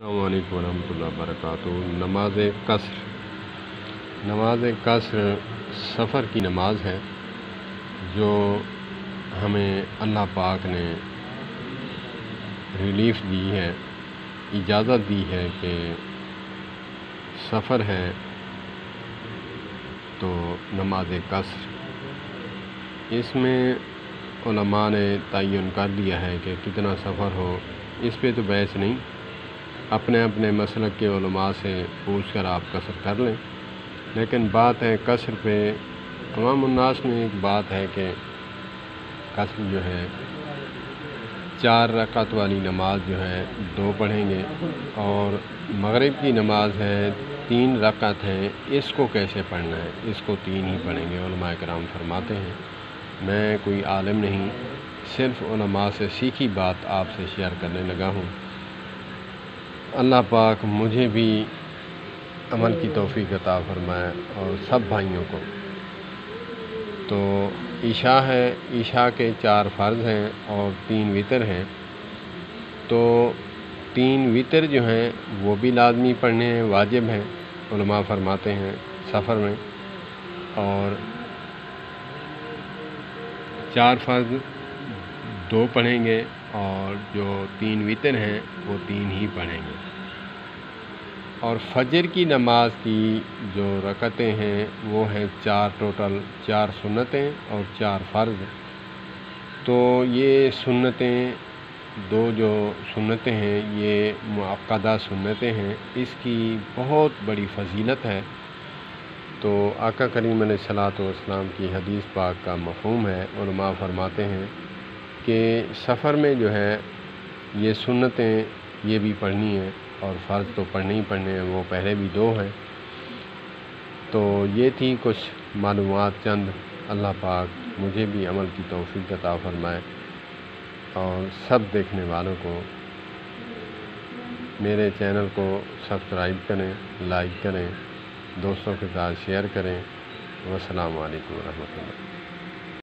السلام علیکم ورحمۃ اللہ وبرکاتہ۔ نماز قصر سفر کی نماز ہے جو ہمیں اللہ پاک نے ریلیف دی ہے، اجازت دی ہے کہ سفر ہے تو نماز قصر، اس میں علماء نے تعین کر دیا ہے کہ کتنا سفر ہو، اس پہ تو بحث نہیں، اپنے اپنے مسلک کے علماء سے پوچھ کر آپ قصر کر لیں۔ لیکن بات ہے قصر پہ، عوام الناس میں ایک بات ہے کہ قصر جو ہے 4 رکعت والی نماز جو ہے 2 پڑھیں گے، اور مغرب کی نماز ہے 3 رکعت ہے، اس کو کیسے پڑھنا ہے؟ اس کو 3 ہی پڑھیں گے۔ علماء کرام فرماتے ہیں، میں کوئی عالم نہیں، صرف علماء سے سیکھی بات آپ سے شیئر کرنے لگا ہوں۔ اللہ پاک مجھے بھی عمل کی توفیق عطا فرمائے اور سب بھائیوں کو۔ تو عشاء ہے، عشاء کے 4 فرض ہیں اور 3 وتر ہیں، تو 3 وتر جو ہیں وہ بھی لازمی پڑھنے ہیں، واجب ہیں، علماء فرماتے ہیں سفر میں، اور 4 فرض 2 پڑھیں گے، اور جو 3 وتر ہیں وہ 3 ہی پڑھیں گے۔ اور فجر کی نماز کی جو رکعتیں ہیں وہ ہیں 4 ٹوٹل، 4 سنتیں اور 4 فرض۔ تو یہ سنتیں، 2 جو سنتیں ہیں یہ مؤکدہ سنتیں ہیں، اس کی بہت بڑی فضیلت ہے۔ تو آقا کریم علیہ الصلوۃ والسلام کی حدیث پاک کا مفہوم ہے، علماء فرماتے ہیں کہ سفر میں جو ہے یہ سنتیں یہ بھی پڑھنی ہیں، اور فرض تو پڑھنے ہی پڑھنے ہیں، وہ پہلے بھی 2 ہیں۔ تو یہ تھی کچھ معلومات چند، اللہ پاک مجھے بھی عمل کی توفیق عطا فرمائے، اور سب دیکھنے والوں کو میرے چینل کو سبسکرائب کریں، لائک کریں، دوستوں کے ساتھ شیئر کریں۔ والسلام علیکم ورحمۃ اللہ۔